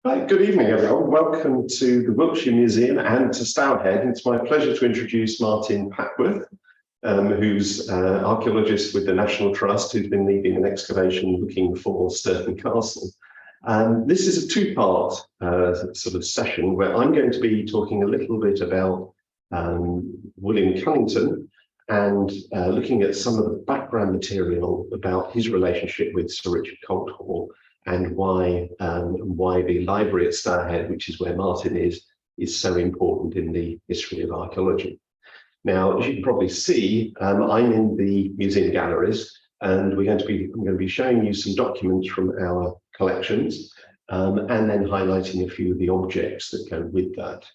Right, good evening, everyone. Welcome to the Wiltshire Museum and to Stourhead. It's my pleasure to introduce Martin Papworth, who's an archaeologist with the National Trust, who's been leading an excavation looking for Stourton Castle. This is a two-part sort of session where I'm going to be talking a little bit about William Cunnington and looking at some of the background material about his relationship with Sir Richard Colt Hoare, and why the library at Stourhead, which is where Martin is so important in the history of archaeology. Now, as you can probably see, I'm in the museum galleries, and I'm going to be showing you some documents from our collections, and then highlighting a few of the objects that go with that.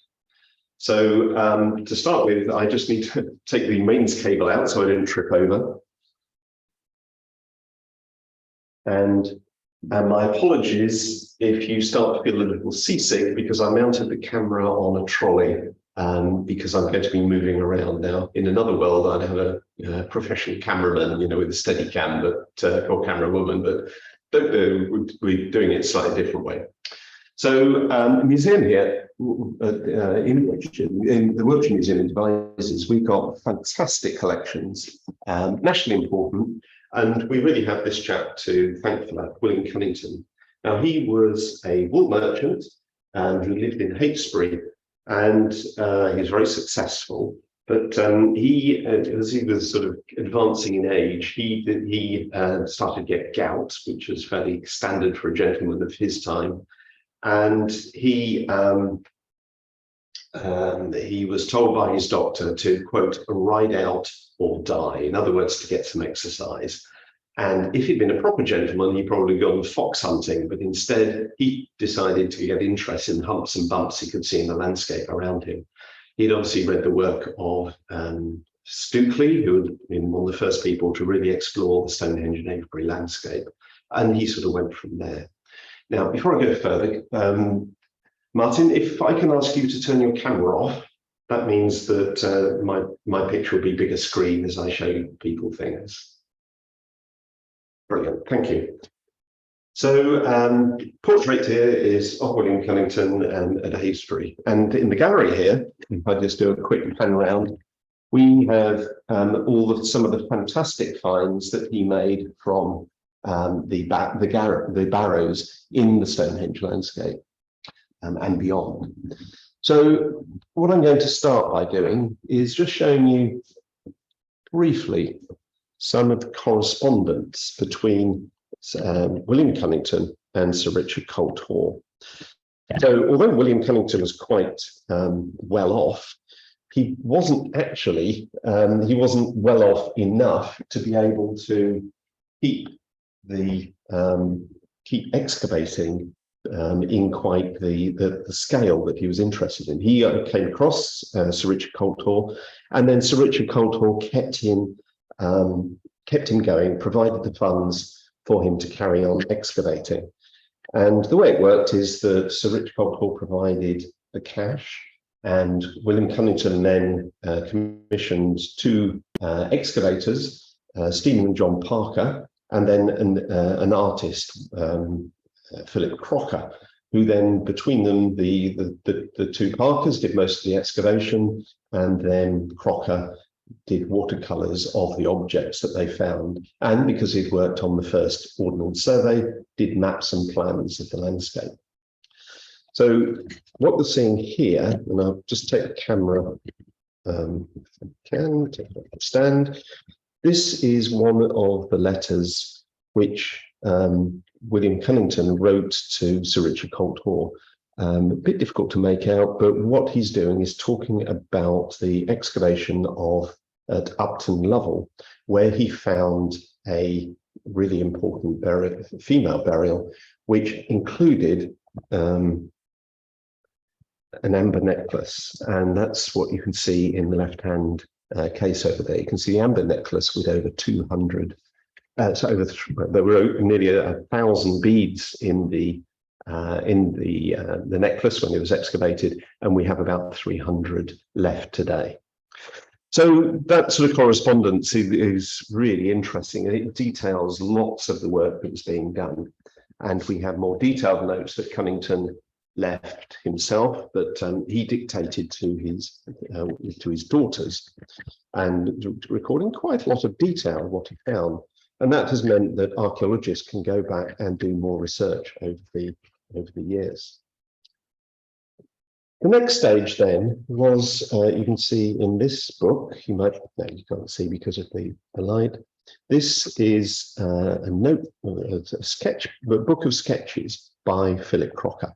So to start with, I just need to take the mains cable out so I don't trip over. And my apologies if you start to feel a little seasick, because I mounted the camera on a trolley because I'm going to be moving around now. In another world, I'd have a professional cameraman, with a steady cam, or camera woman, but we're doing it a slightly different way. So the museum here in the Wiltshire Museum in Devizes, we've got fantastic collections, nationally important. And we really have this chap to thank for that, William Cunnington. Now, he was a wool merchant who lived in Heytesbury, and he was very successful. But as he was sort of advancing in age, he started to get gout, which was fairly standard for a gentleman of his time. And he was told by his doctor to, quote, ride out or die. In other words, to get some exercise. And if he'd been a proper gentleman, he'd probably gone fox hunting, but instead he decided to get interest in humps and bumps he could see in the landscape around him. He'd obviously read the work of Stukely, who had been one of the first people to really explore the Stonehenge and Avebury landscape. And he sort of went from there. Now, before I go further, Martin, if I can ask you to turn your camera off, that means that my picture will be bigger screen as I show people things. Brilliant, thank you. So portrait here is of William Cunnington at Heytesbury. And in the gallery here, if I just do a quick pan around, we have some of the fantastic finds that he made from the barrows in the Stonehenge landscape and beyond. So what I'm going to start by doing is just showing you briefly some of the correspondence between William Cunnington and Sir Richard Colt Hoare. So although William Cunnington was quite well off, he wasn't well off enough to be able to keep excavating in quite the scale that he was interested in. He came across Sir Richard Colt Hoare, and then Sir Richard Colt Hoare kept him going, provided the funds for him to carry on excavating. And the way it worked is that Sir Richard Colt Hoare provided the cash, and William Cunnington then commissioned two excavators, Stephen and John Parker, and then an artist, Philip Crocker, who then between them, the two Parkers did most of the excavation, and then Crocker did watercolours of the objects that they found. And because he'd worked on the first Ordnance Survey, did maps and plans of the landscape. So what we're seeing here, and I'll just take the camera, if I can, take it off the stand. This is one of the letters which William Cunnington wrote to Sir Richard Colt Hoare. A bit difficult to make out, but what he's doing is talking about the excavation at Upton Lovell, where he found a really important female burial, which included an amber necklace, and that's what you can see in the left-hand case over there. You can see the amber necklace with over 200. There were nearly 1,000 beads in the necklace when it was excavated, and we have about 300 left today. So that sort of correspondence is really interesting, and it details lots of the work that was being done. And we have more detailed notes that Cunnington left himself, but he dictated to his daughters, and recording quite a lot of detail of what he found. And that has meant that archaeologists can go back and do more research over the years. The next stage then was, you can see in this book, you can't see because of the light. This is a book of sketches by Philip Crocker.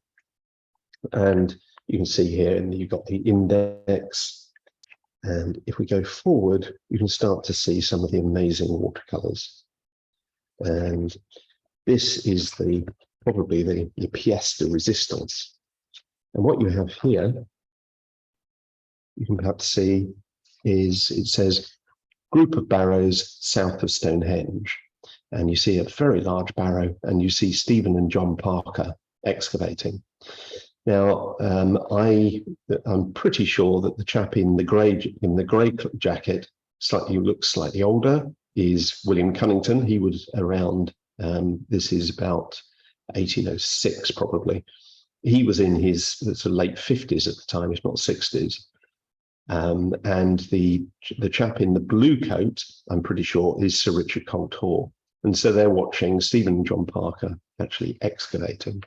And you can see here, and you've got the index. And if we go forward, you can start to see some of the amazing watercolors. And this is probably the pièce de résistance. And what you have here, you can perhaps see, is it says group of barrows south of Stonehenge. And you see a very large barrow, and you see Stephen and John Parker excavating. Now, I'm pretty sure that the chap in the grey jacket, looks slightly older, is William Cunnington. He was around. This is about 1806, probably. He was in his sort of late 50s at the time, if not 60s. And the chap in the blue coat, I'm pretty sure, is Sir Richard Colt Hoare. And so they're watching Stephen and John Parker actually excavating.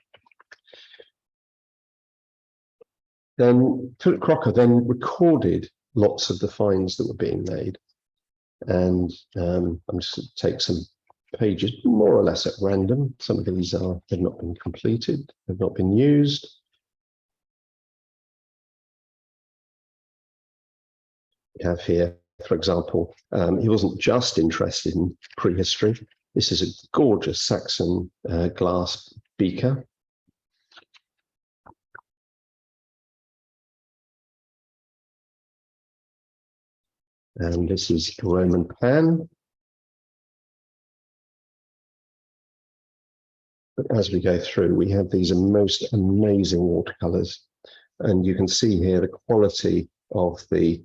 Then Philip Crocker then recorded lots of the finds that were being made. And I'm just going to take some pages more or less at random. Some of these have not been completed, have not been used. We have here, for example, he wasn't just interested in prehistory. This is a gorgeous Saxon glass beaker. And this is a Roman pan. But as we go through, we have these most amazing watercolors. And you can see here the quality of the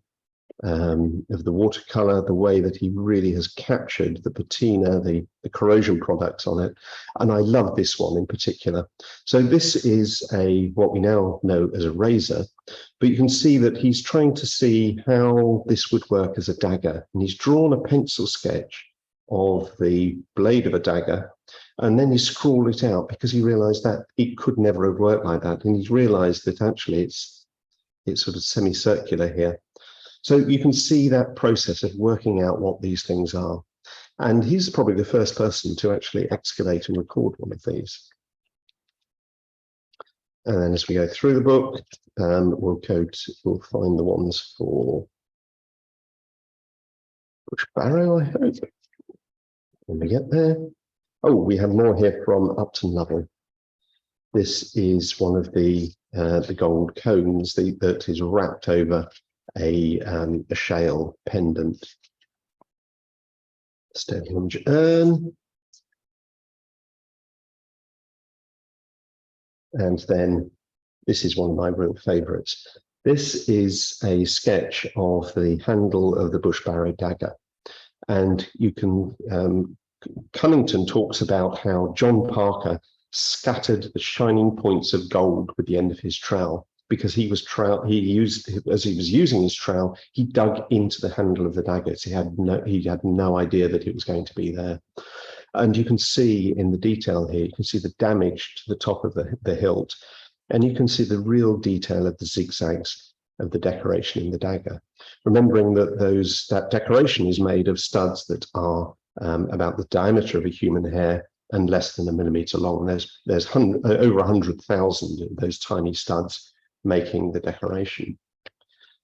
watercolor, the way that he really has captured the patina, the corrosion products on it. And I love this one in particular. So this is what we now know as a razor, but you can see that he's trying to see how this would work as a dagger. And he's drawn a pencil sketch of the blade of a dagger, and then he scrawled it out because he realized that it could never have worked like that. And he's realized that actually it's sort of semicircular here. So you can see that process of working out what these things are. And he's probably the first person to actually excavate and record one of these. And then as we go through the book, we'll find the ones for Bush Barrow, I hope. When we get there. Oh, we have more here from Upton Lovell. This is one of the gold cones that is wrapped over a shale pendant. Stonehenge urn. And then this is one of my real favourites. This is a sketch of the handle of the Bush Barrow dagger. And you can, Cunnington talks about how John Parker scattered the shining points of gold with the end of his trowel, because as he was using his trowel, he dug into the handle of the dagger. So he had no idea that it was going to be there. And you can see in the detail here, you can see the damage to the top of the hilt, and you can see the real detail of the zigzags of the decoration in the dagger. Remembering that that decoration is made of studs that are about the diameter of a human hair and less than 1 millimeter long. There's over 100,000 of those tiny studs making the decoration.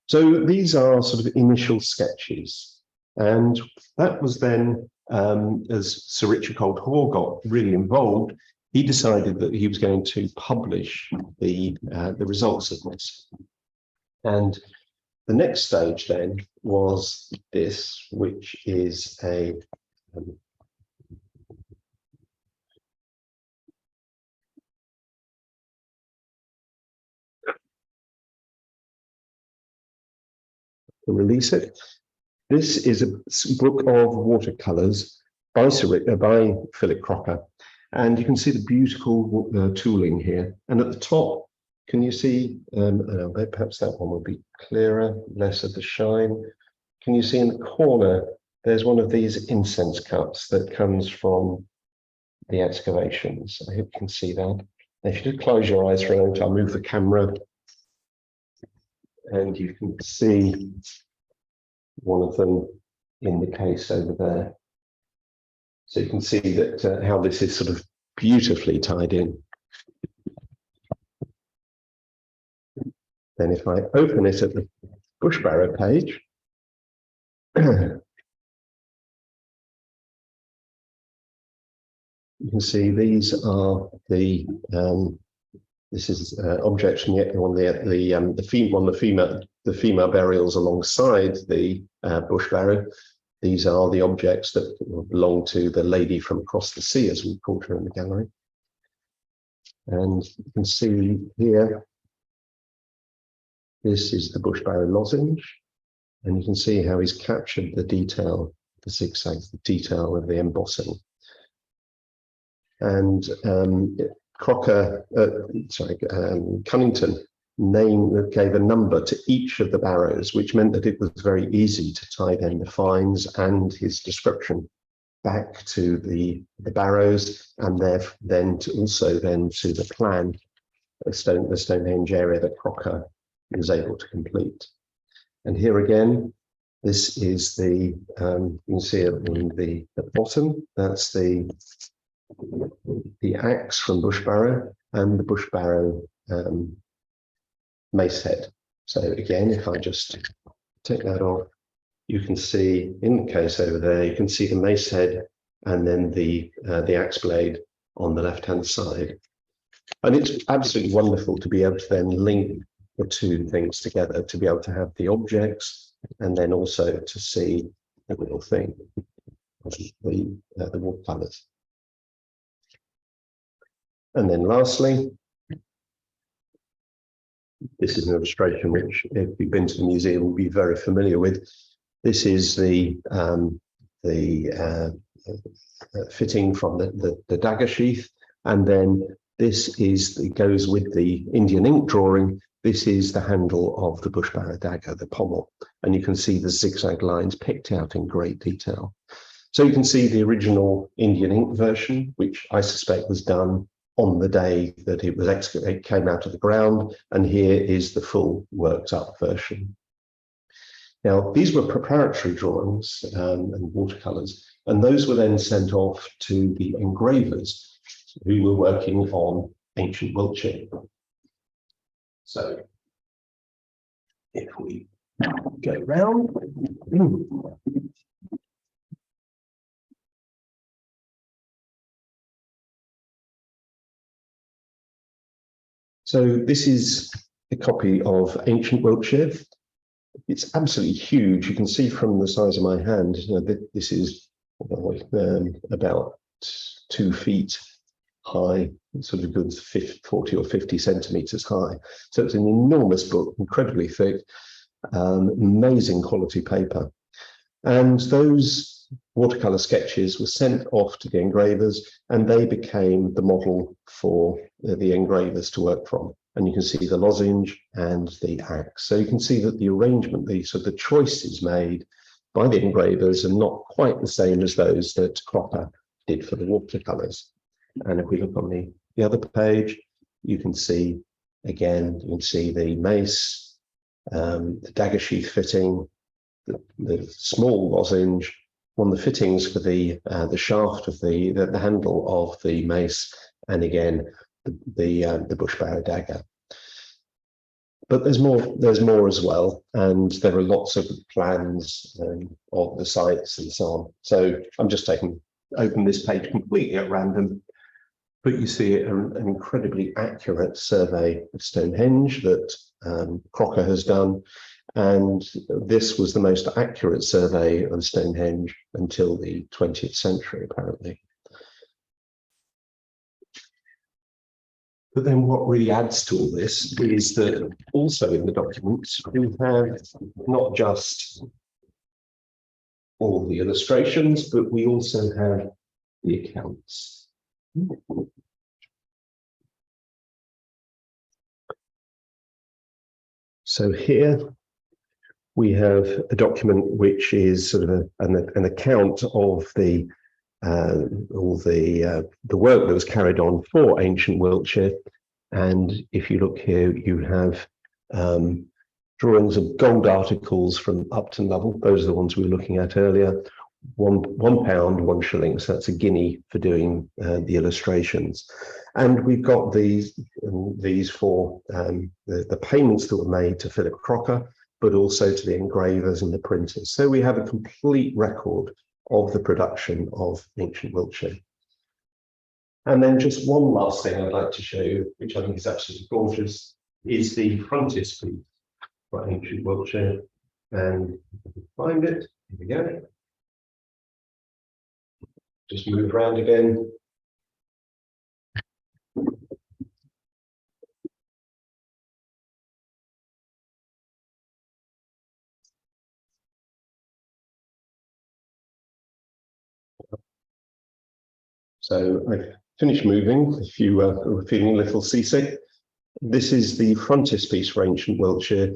So these are sort of initial sketches. And that was then, as Sir Richard Colt Hoare got really involved, he decided that he was going to publish the results of this. And the next stage then was this, which is a release it. This is a book of watercolors by Philip Crocker, and you can see the beautiful tooling here. And at the top, Can you see, perhaps that one will be clearer, less of the shine. Can you see in the corner, there's one of these incense cups that comes from the excavations. I hope you can see that. If you just close your eyes for a moment, I'll move the camera and you can see one of them in the case over there. So you can see that how this is sort of beautifully tied in. Then if I open it at the Bushbarrow page, you can see these are the this is objects from the female burials alongside the Bushbarrow. These are the objects that belong to the lady from across the sea, as we called her in the gallery. And you can see here, this is the Bushbarrow lozenge, and you can see how he's captured the detail, the zigzags, the detail of the embossing. And Cunnington gave a number to each of the barrows, which meant that it was very easy to tie then the finds and his description back to the barrows, and then to the plan, the Stonehenge area that Crocker was able to complete. And here again, this is the you can see it in the at the bottom. That's the axe from Bushbarrow and the Bushbarrow mace head. So again, if I just take that off, you can see in the case over there, you can see the mace head and then the axe blade on the left-hand side. And it's absolutely wonderful to be able to then link the two things together, to be able to have the objects and then also to see the real thing, the watercolors. And then lastly, this is an illustration which, if you've been to the museum, will be very familiar with. This is the fitting from the dagger sheath, and then this goes with the Indian ink drawing. This is the handle of the Bushbarrow dagger, the pommel, and you can see the zigzag lines picked out in great detail. So you can see the original Indian ink version, which I suspect was done on the day that it came out of the ground, and here is the full worked up version. Now, these were preparatory drawings and watercolors, and those were then sent off to the engravers who were working on Ancient Wiltshire. So if we go round, so this is a copy of Ancient Wiltshire. It's absolutely huge. You can see from the size of my hand, this is about 2 feet high, sort of good 40 or 50 centimeters high. So it's an enormous book, incredibly thick, amazing quality paper. And those watercolor sketches were sent off to the engravers, and they became the model for the engravers to work from. And you can see the lozenge and the axe. So you can see that the arrangement, the choices made by the engravers are not quite the same as those that Crocker did for the watercolors. And if we look on the other page, you can see, again, you can see the mace, the dagger sheath fitting, the small lozenge, on the fittings for the shaft of the handle of the mace, and again, the Bushbarrow dagger. But there's more as well, and there are lots of plans of the sites and so on. So I'm just open this page completely at random, but you see an incredibly accurate survey of Stonehenge that Crocker has done, and this was the most accurate survey of Stonehenge until the 20th century, apparently. But then what really adds to all this is that also in the documents, we have not just all the illustrations, but we also have the accounts. So here we have a document which is sort of an account of the all the work that was carried on for ancient Wiltshire. And if you look here, you have drawings of gold articles from Upton Lovell. Those are the ones we were looking at earlier. £1, 1 shilling. So that's a guinea for doing the illustrations. And we've got these for the payments that were made to Philip Crocker, but also to the engravers and the printers. So we have a complete record of the production of ancient Wiltshire. And then just one last thing I'd like to show you, which I think is absolutely gorgeous, is the frontispiece for ancient Wiltshire. And if I can find it, here we go. Just move around again. So I've finished moving. If you were feeling a little seasick, this is the frontispiece for ancient Wiltshire.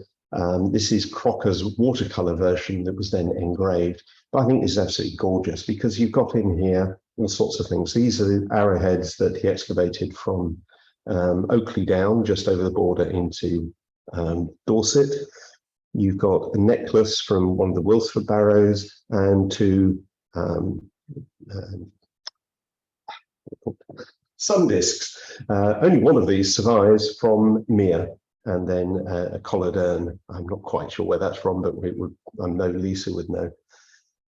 This is Crocker's watercolour version that was then engraved. But I think this is absolutely gorgeous because you've got in here all sorts of things. These are the arrowheads that he excavated from Oakley Down, just over the border into Dorset. You've got a necklace from one of the Wiltshire barrows and two sun discs. Only one of these survives from Mere, and then a collared urn. I'm not quite sure where that's from, but I know Lisa would know.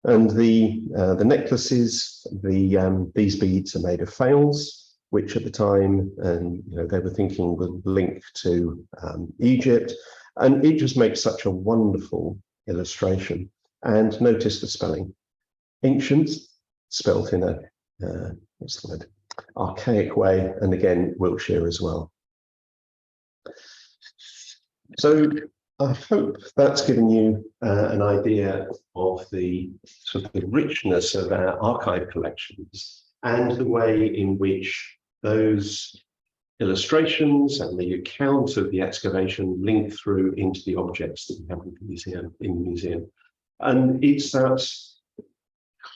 And the necklaces, these beads are made of faials, which at the time, they were thinking would link to Egypt, and it just makes such a wonderful illustration. And notice the spelling: ancient, spelt in a what's the word? Archaic way, and again Wiltshire as well. So I hope that's given you an idea of the sort of the richness of our archive collections and the way in which those illustrations and the account of the excavation link through into the objects that we have in the museum. And it's that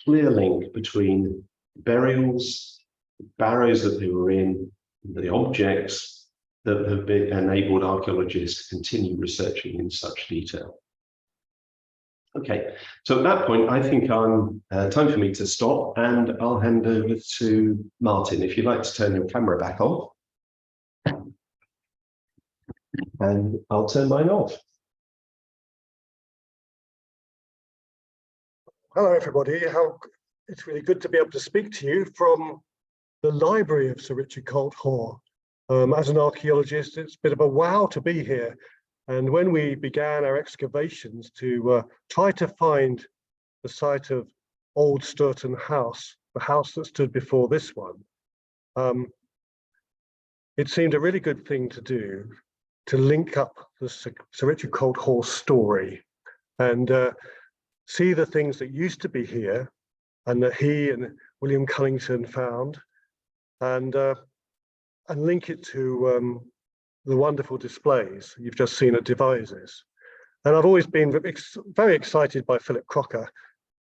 clear link between burials, barrows that they were in, the objects that have been enabled archaeologists to continue researching in such detail. Okay, so at that point, I think time for me to stop, and I'll hand over to Martin. If you'd like to turn your camera back on, and I'll turn mine off. Hello, everybody. It's really good to be able to speak to you from the library of Sir Richard Colt Hoare. As an archaeologist, it's a bit of a wow to be here. And when we began our excavations to try to find the site of Old Stourton House, the house that stood before this one, it seemed a really good thing to do, to link up the Sir Richard Colt Hoare story and see the things that used to be here and that he and William Cunnington found, and link it to the wonderful displays you've just seen at Devizes. And I've always been very excited by Philip Crocker,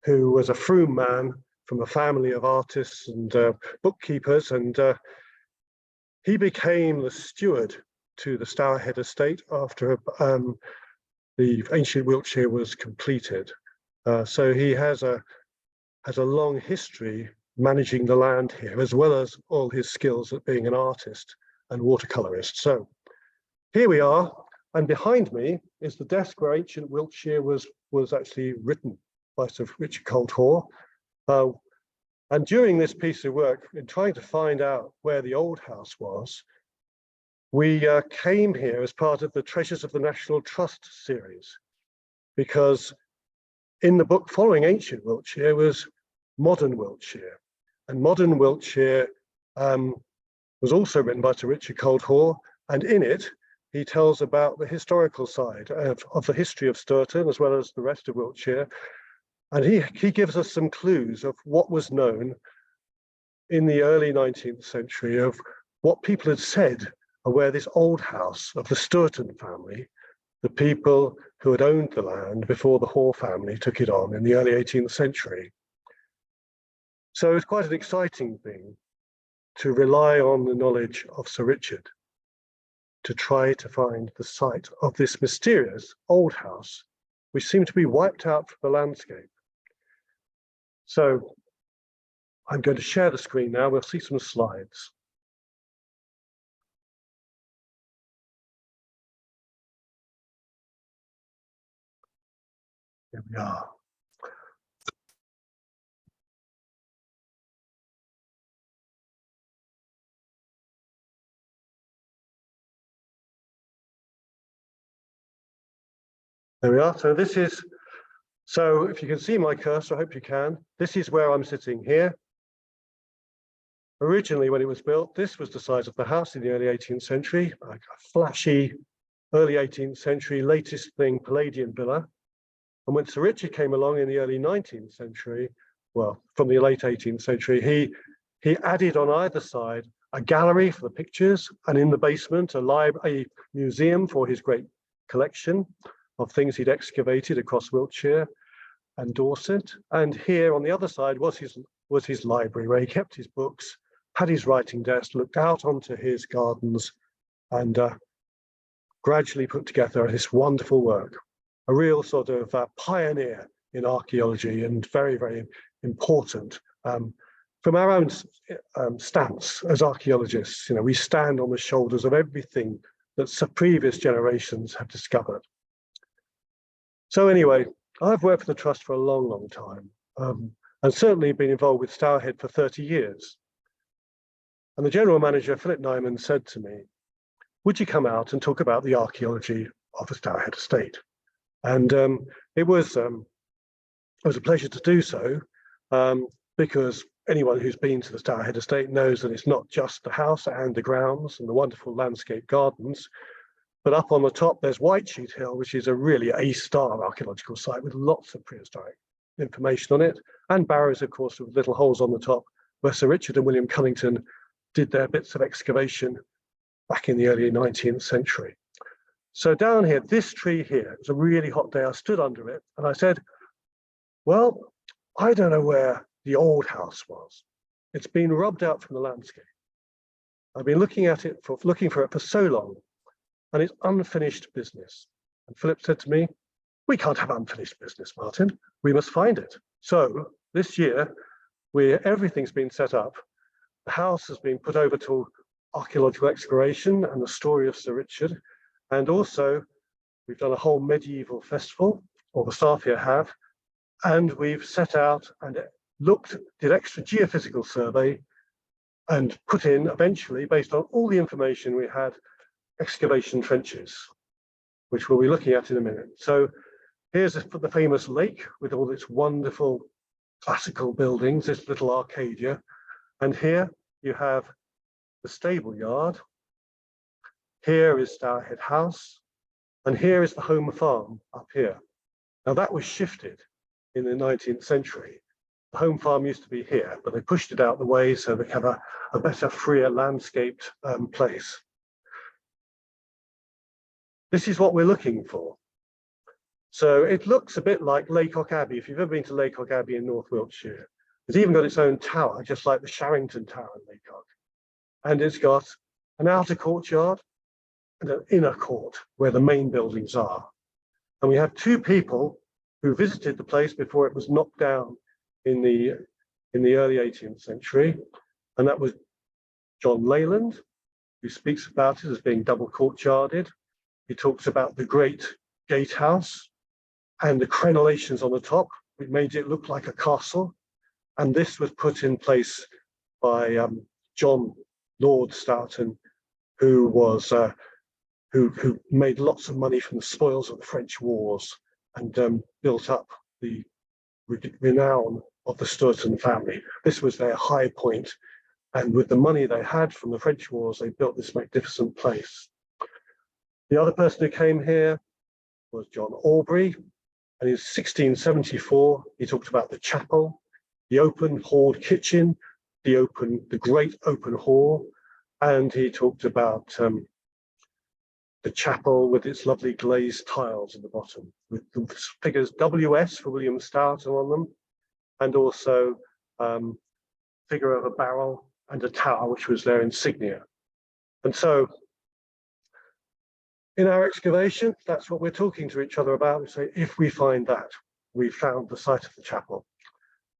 who was a Frome man from a family of artists and bookkeepers, and he became the steward to the Stourhead estate after the ancient Wiltshire was completed. So he has a long history managing the land here, as well as all his skills at being an artist and watercolorist. So here we are, and behind me is the desk where Ancient Wiltshire was actually written by Sir Richard Colt Hoare. And during this piece of work, in trying to find out where the old house was, we came here as part of the Treasures of the National Trust series, because in the book following Ancient Wiltshire was Modern Wiltshire. And Modern Wiltshire was also written by Sir Richard Colt Hoare, and in it he tells about the historical side of the history of Stourton as well as the rest of Wiltshire, and he gives us some clues of what was known in the early 19th century of what people had said of where this old house of the Stourton family the people who had owned the land before the Hoare family took it on in the early 18th century. So it was quite an exciting thing to rely on the knowledge of Sir Richard to try to find the site of this mysterious old house, which seemed to be wiped out from the landscape. So I'm going to share the screen now. We'll see some slides. Here we are. There we are. So this is, so if you can see my cursor, I hope you can. This is where I'm sitting here. Originally, when it was built, this was the size of the house in the early 18th century, like a flashy early 18th century, latest thing, Palladian villa. And when Sir Richard came along in the early 19th century, well, from the late 18th century, he added on either side a gallery for the pictures, and in the basement, a museum for his great collection of things he'd excavated across Wiltshire and Dorset. And here on the other side was his library, where he kept his books, had his writing desk, looked out onto his gardens, and gradually put together this wonderful work. A real sort of pioneer in archaeology, and very, very important. From our own stance as archaeologists, we stand on the shoulders of everything that previous generations have discovered. So anyway, I've worked for the Trust for a long, long time, and certainly been involved with Stourhead for 30 years. And the general manager, Philip Nyman, said to me, would you come out and talk about the archaeology of the Stourhead estate? And it was a pleasure to do so, because anyone who's been to the Stourhead estate knows that it's not just the house and the grounds and the wonderful landscape gardens, but up on the top there's Whitesheet Hill, which is a really A-star archaeological site with lots of prehistoric information on it, and barrows, of course, with little holes on the top, where Sir Richard and William Cunnington did their bits of excavation back in the early 19th century. So down here, this tree here, it was a really hot day, I stood under it and I said, well, I don't know where the old house was. It's been rubbed out from the landscape. I've been looking for it for so long, and it's unfinished business. And Philip said to me, we can't have unfinished business, Martin. We must find it. So this year, everything's been set up. The house has been put over to archaeological exploration and the story of Sir Richard. And also, we've done a whole medieval festival, or the staff here have, and we've set out and did extra geophysical survey and put in, eventually, based on all the information we had, excavation trenches, which we'll be looking at in a minute. So here's the famous lake with all its wonderful classical buildings, this little Arcadia. And here you have the stable yard. Here is Stourhead House, and here is the home farm up here. Now that was shifted in the 19th century. The home farm used to be here, but they pushed it out the way so they have a better, freer landscaped place. This is what we're looking for. So it looks a bit like Laycock Abbey. If you've ever been to Laycock Abbey in North Wiltshire, it's even got its own tower, just like the Sharrington Tower in Laycock. And it's got an outer courtyard and an inner court where the main buildings are. And we have two people who visited the place before it was knocked down in the early 18th century. And that was John Leyland, who speaks about it as being double courtyarded. He talks about the great gatehouse and the crenellations on the top, which made it look like a castle. And this was put in place by John Lord Stourton, who was who made lots of money from the spoils of the French wars and built up the renown of the Stourton family. This was their high point, and with the money they had from the French wars, they built this magnificent place. The other person who came here was John Aubrey, and in 1674 he talked about the chapel, the open halled kitchen, the great open hall, and he talked about the chapel with its lovely glazed tiles at the bottom, with the figures WS for William Stourton on them, and also figure of a barrel and a tower, which was their insignia. And so in our excavation, that's what we're talking to each other about. We say, if we find that, we found the site of the chapel.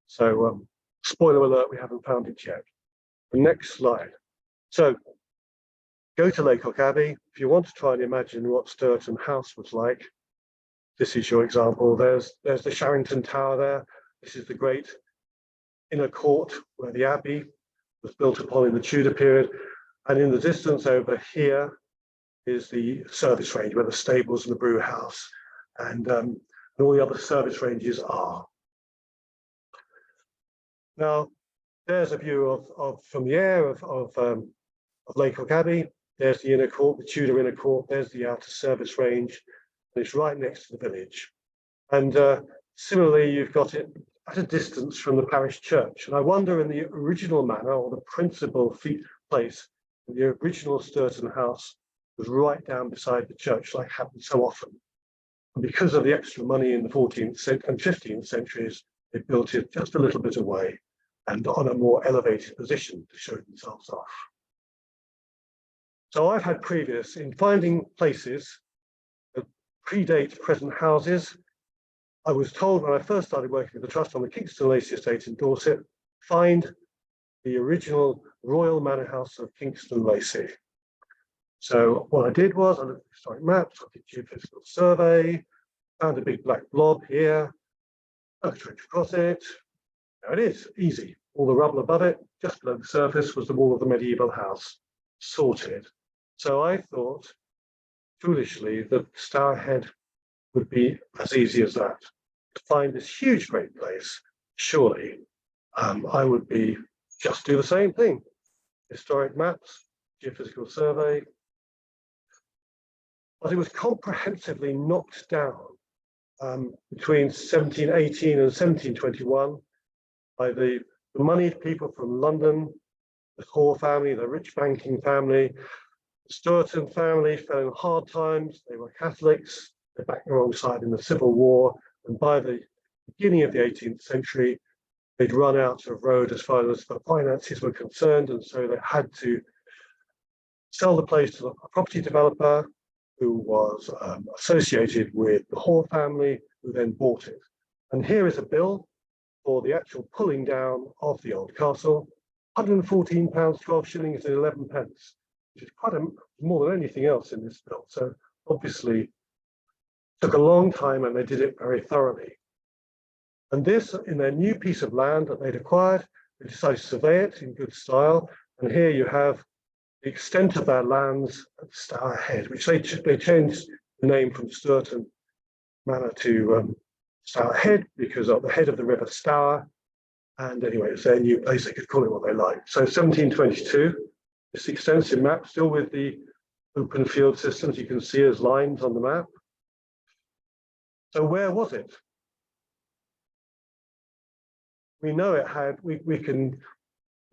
So spoiler alert, we haven't found it yet. The next slide. So go to Laycock Abbey. If you want to try and imagine what Stourton House was like, this is your example. There's the Sharrington Tower there. This is the great inner court where the abbey was built upon in the Tudor period. And in the distance over here is the service range where the stables and the brew house and all the other service ranges are. Now, there's a view of from the air of Laycock Abbey. There's the inner court, the Tudor inner court. There's the outer service range. And it's right next to the village. And similarly, you've got it at a distance from the parish church. And I wonder, in the original manor, or the principal place, the original Stourton house was right down beside the church, like happened so often. And because of the extra money in the 14th and 15th centuries, they built it just a little bit away and on a more elevated position to show themselves off. So I've had previous in finding places that predate present houses. I was told when I first started working with the Trust on the Kingston Lacey estate in Dorset, find the original Royal Manor House of Kingston Lacey. So what I did was I looked at historic maps, I did geophysical survey, found a big black blob here, I trench across it. There it is, easy. All the rubble above it, just below the surface, was the wall of the medieval house, sorted. So I thought, foolishly, that Stourhead would be as easy as that. To find this huge, great place, surely I would be just do the same thing. Historic maps, geophysical survey. But it was comprehensively knocked down between 1718 and 1721 by the moneyed people from London, the Hoare family, the rich banking family. The Stourton family fell in hard times. They were Catholics. They backed the wrong side in the Civil War. And by the beginning of the 18th century, they'd run out of road as far as the finances were concerned. And so they had to sell the place to a property developer who was associated with the Hoare family, who then bought it. And here is a bill for the actual pulling down of the old castle, £114, 12 shillings and 11 pence, which is quite more than anything else in this bill. So obviously took a long time and they did it very thoroughly. And this, in their new piece of land that they'd acquired, they decided to survey it in good style. And here you have the extent of their lands at Stourhead, which they changed the name from Stourton Manor to Stourhead because of the head of the River Stour. And anyway, it's their new place, they could call it what they like. So 1722, this extensive map, still with the open field systems, you can see as lines on the map. So where was it? We know it had, we can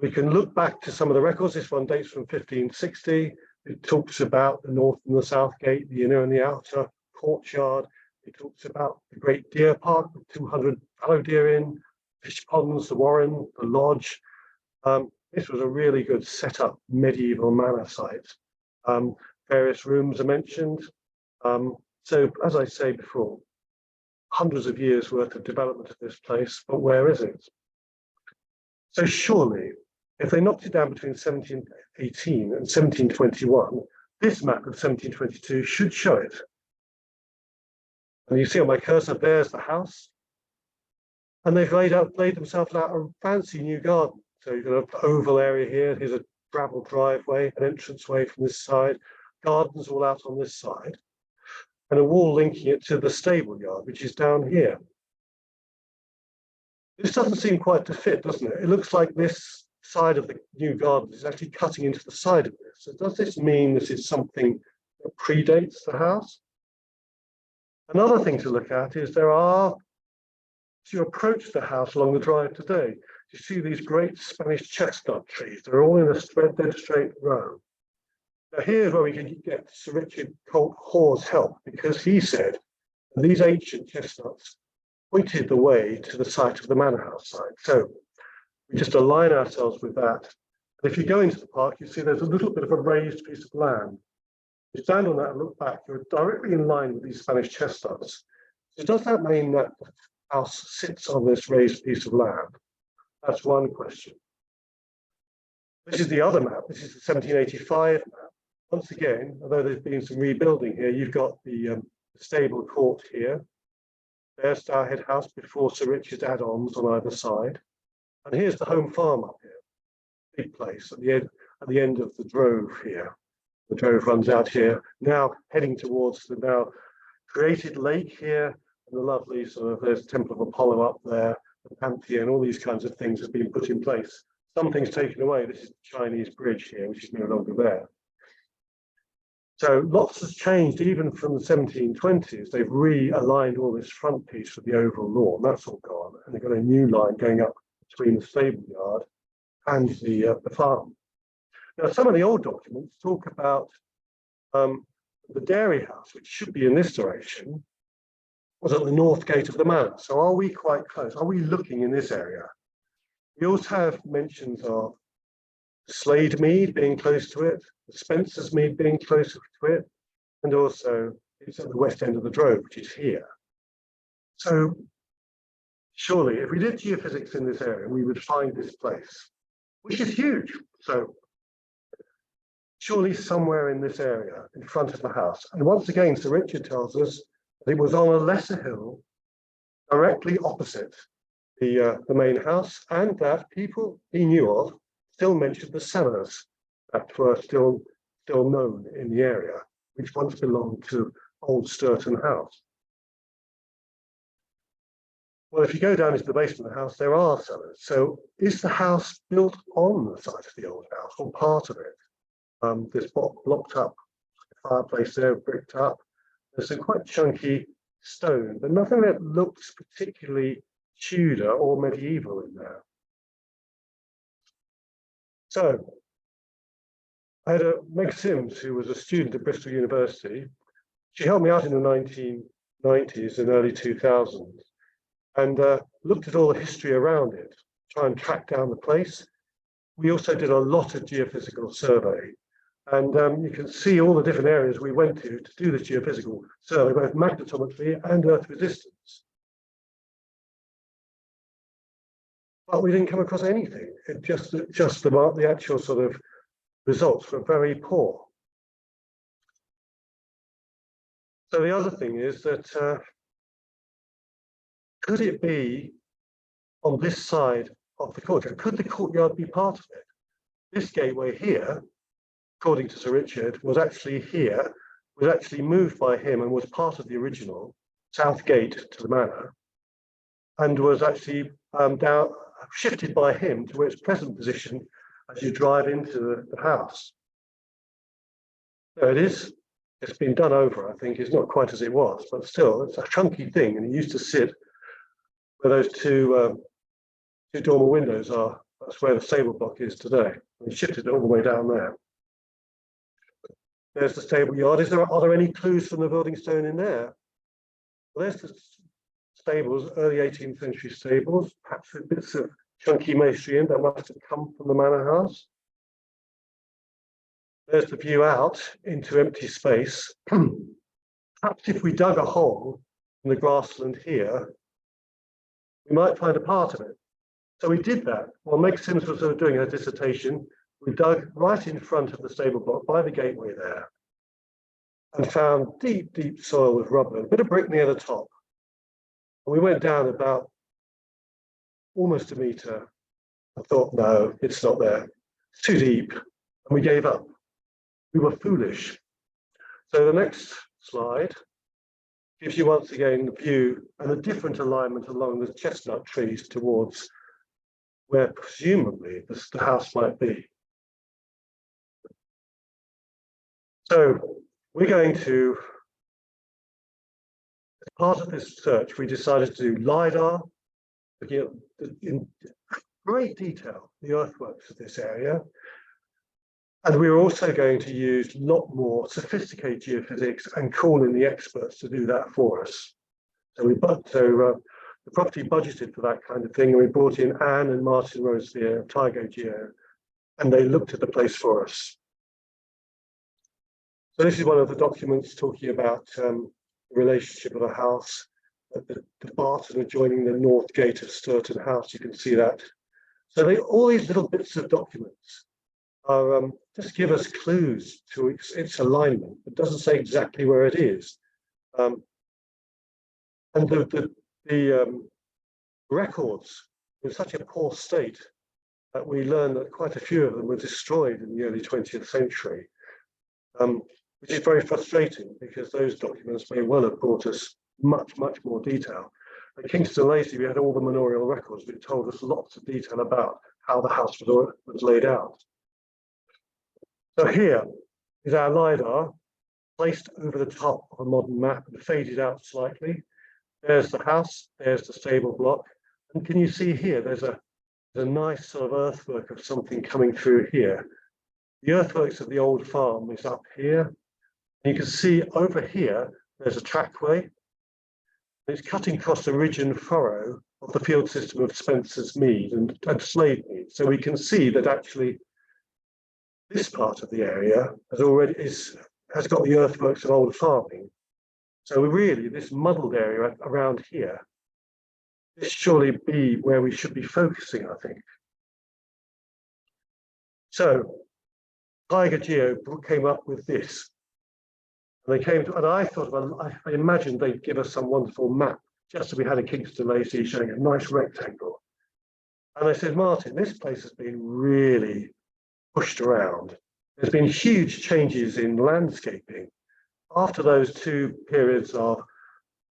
look back to some of the records. This one dates from 1560. It talks about the north and the south gate, the inner and the outer courtyard. It talks about the great deer park with 200 fallow deer in, fish ponds, the warren, the lodge. This was a really good setup medieval manor site. Various rooms are mentioned. So as I say before, hundreds of years worth of development of this place, but where is it? So surely, if they knocked it down between 1718 and 1721, this map of 1722 should show it. And you see on my cursor, there's the house. And they've laid themselves out a fancy new garden. So you've got an oval area here. Here's a gravel driveway, an entranceway from this side, gardens all out on this side, and a wall linking it to the stable yard, which is down here. This doesn't seem quite to fit, doesn't it? It looks like this side of the new garden is actually cutting into the side of this. So does this mean this is something that predates the house? Another thing to look at is as you approach the house along the drive today, you see these great Spanish chestnut trees. They're all in a dead straight row. Now here's where we can get Sir Richard Colt Hoare's help, because he said that these ancient chestnuts pointed the way to the site of the manor house site. So we just align ourselves with that. And if you go into the park, you see there's a little bit of a raised piece of land. You stand on that and look back, you're directly in line with these Spanish chestnuts. So does that mean that the house sits on this raised piece of land? That's one question. This is the other map. This is the 1785 map. Once again, although there's been some rebuilding here, you've got the stable court here. There's Stourhead House before Sir Richard's add-ons on either side. And here's the home farm up here. Big place at the end of the drove here. The drove runs out here, now heading towards the now created lake here, and the lovely sort of, there's Temple of Apollo up there, the Pantheon, all these kinds of things have been put in place. Some things taken away. This is the Chinese bridge here, which is no longer there. So lots has changed even from the 1720s. They've realigned all this front piece with the oval lawn. That's all gone, and they've got a new line going up between the stable yard and the farm. Now, some of the old documents talk about the dairy house, which should be in this direction, was at the north gate of the manor. So are we quite close? Are we looking in this area? We also have mentions of Slade Mead being close to it, the Spencer's Mead being close to it, and also it's at the west end of the drove, which is here. So surely, if we did geophysics in this area, we would find this place, which is huge. So surely somewhere in this area, in front of the house. And once again, Sir Richard tells us that it was on a lesser hill, directly opposite the main house, and that people he knew of still mentioned the cellars that were still known in the area, which once belonged to old Stourton House. Well, if you go down into the basement of the house, there are cellars. So is the house built on the site of the old house, or part of it? There's blocked up fireplace there, bricked up. There's some quite chunky stone, but nothing that looks particularly Tudor or medieval in there. So I had Meg Sims, who was a student at Bristol University. She helped me out in the 1990s and early 2000s, and looked at all the history around it, try and track down the place. We also did a lot of geophysical survey. And you can see all the different areas we went to do the geophysical survey, both magnetometry and earth resistance. But we didn't come across anything. It just the actual sort of results were very poor. So the other thing is that could it be on this side of the courtyard? Could the courtyard be part of it? This gateway here, according to Sir Richard, was actually here, was actually moved by him and was part of the original south gate to the manor, and was actually shifted by him to its present position as you drive into the house. There it is. It's been done over, I think. It's not quite as it was, but still, it's a chunky thing, and it used to sit where those two dormer windows are. That's where the stable block is today. And he shifted it all the way down there. There's the stable yard. Are there any clues from the building stone in there? Well, there's the stables, early 18th century stables, perhaps with bits of chunky masonry in that must have come from the manor house. There's the view out into empty space. Perhaps if we dug a hole in the grassland here, we might find a part of it. So we did that. While Meg Sims was doing her dissertation, we dug right in front of the stable block by the gateway there and found deep, deep soil with rubber, a bit of brick near the top. And we went down about almost a metre. I thought, no, it's not there. It's too deep. And we gave up. We were foolish. So the next slide gives you once again the view and a different alignment along the chestnut trees towards where presumably the house might be. So we're going to, as part of this search, we decided to do LiDAR, looking at in great detail the earthworks of this area. And we were also going to use a lot more sophisticated geophysics and call in the experts to do that for us. So the property budgeted for that kind of thing, and we brought in Anne and Martin Rosier of Tygo Geo, and they looked at the place for us. So this is one of the documents talking about the relationship of the house, the Barton adjoining the north gate of Stourton House. You can see that. So all these little bits of documents are just give us clues to its alignment. It doesn't say exactly where it is. And the records in such a poor state that we learned that quite a few of them were destroyed in the early 20th century, which is very frustrating because those documents may well have brought us much, much more detail. At Kingston Lacey, we had all the manorial records, which told us lots of detail about how the house was laid out. So here is our LiDAR placed over the top of a modern map and faded out slightly. There's the house, there's the stable block. And can you see here, there's a nice sort of earthwork of something coming through here. The earthworks of the old farm is up here. And you can see over here, there's a trackway. It's cutting across the ridge and furrow of the field system of Spencer's Mead and Slade Mead. So we can see that actually this part of the area has got the earthworks of old farming. So really, this muddled area around here, this surely be where we should be focusing, I think. So Tygo Geo came up with this. And they came to, and I thought, well, I imagined they'd give us some wonderful map, just as we had a Kingston Lacey showing a nice rectangle. And I said, Martin, this place has been really pushed around. There's been huge changes in landscaping. After those two periods of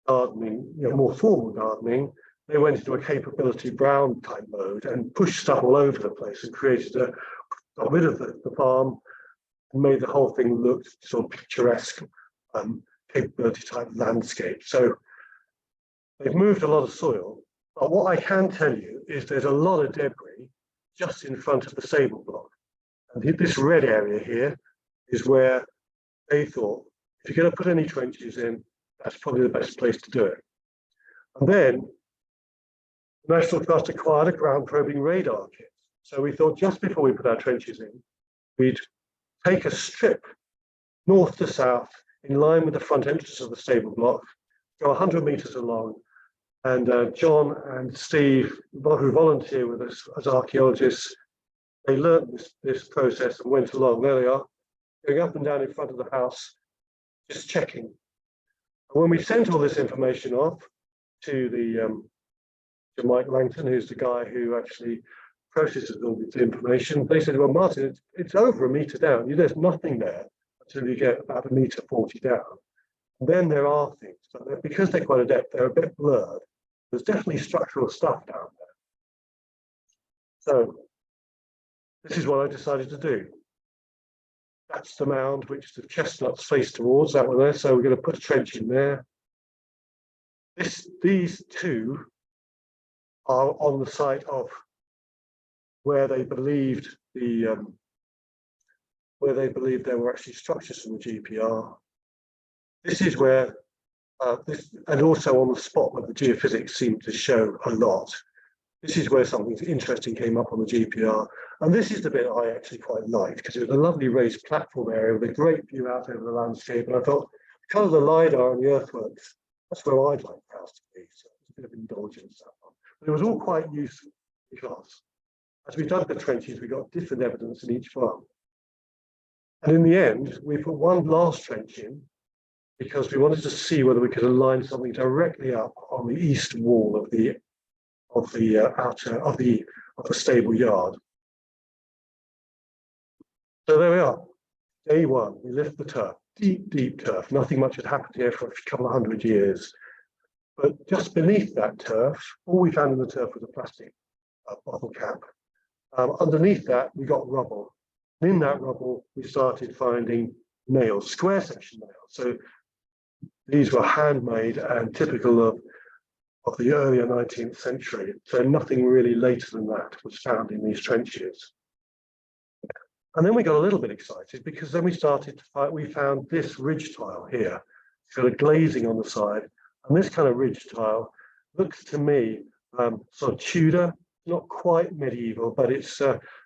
gardening, more formal gardening, they went into a capability brown type mode and pushed stuff all over the place and got rid of the farm and made the whole thing look sort of picturesque, capability type landscape. So they've moved a lot of soil. But what I can tell you is there's a lot of debris just in front of the stable block. And this red area here is where they thought, if you're going to put any trenches in, that's probably the best place to do it. And then the National Trust acquired a ground probing radar kit. So we thought just before we put our trenches in, we'd take a strip north to south in line with the front entrance of the stable block, go 100 meters along, and John and Steve, who volunteer with us as archaeologists, they learned this process and went along. There they are, going up and down in front of the house, just checking. And when we sent all this information off to Mike Langton, who's the guy who actually processes all this information, they said, well, Martin, it's over a meter down. There's nothing there until you get about 1.40 meters down. And then there are things, but because they're quite adept, they're a bit blurred. There's definitely structural stuff down there. So this is what I decided to do. That's the mound which the chestnuts face towards, that one there. So we're going to put a trench in there. These two are on the site of where they believed there were actually structures from the GPR. This is where and also on the spot where the geophysics seemed to show a lot. This is where something interesting came up on the GPR. And this is the bit I actually quite liked because it was a lovely raised platform area with a great view out over the landscape. And I thought, kind of the LiDAR and the earthworks, that's where I'd like the house to be. So it's a bit of indulgence. But it was all quite useful because as we dug the trenches, we got different evidence in each farm. And in the end, we put one last trench in because we wanted to see whether we could align something directly up on the east wall of the stable yard. So there we are. Day one, we lift the turf, deep turf. Nothing much had happened here for a couple of 100 years. But just beneath that turf, all we found in the turf was a plastic bottle cap. Underneath that, we got rubble. And in that rubble, we started finding nails, square section nails. So these were handmade and typical of the earlier 19th century. So nothing really later than that was found in these trenches. And then we got a little bit excited because then we started to find, we found this ridge tile here. It's got a glazing on the side. And this kind of ridge tile looks to me sort of Tudor, not quite medieval, but it's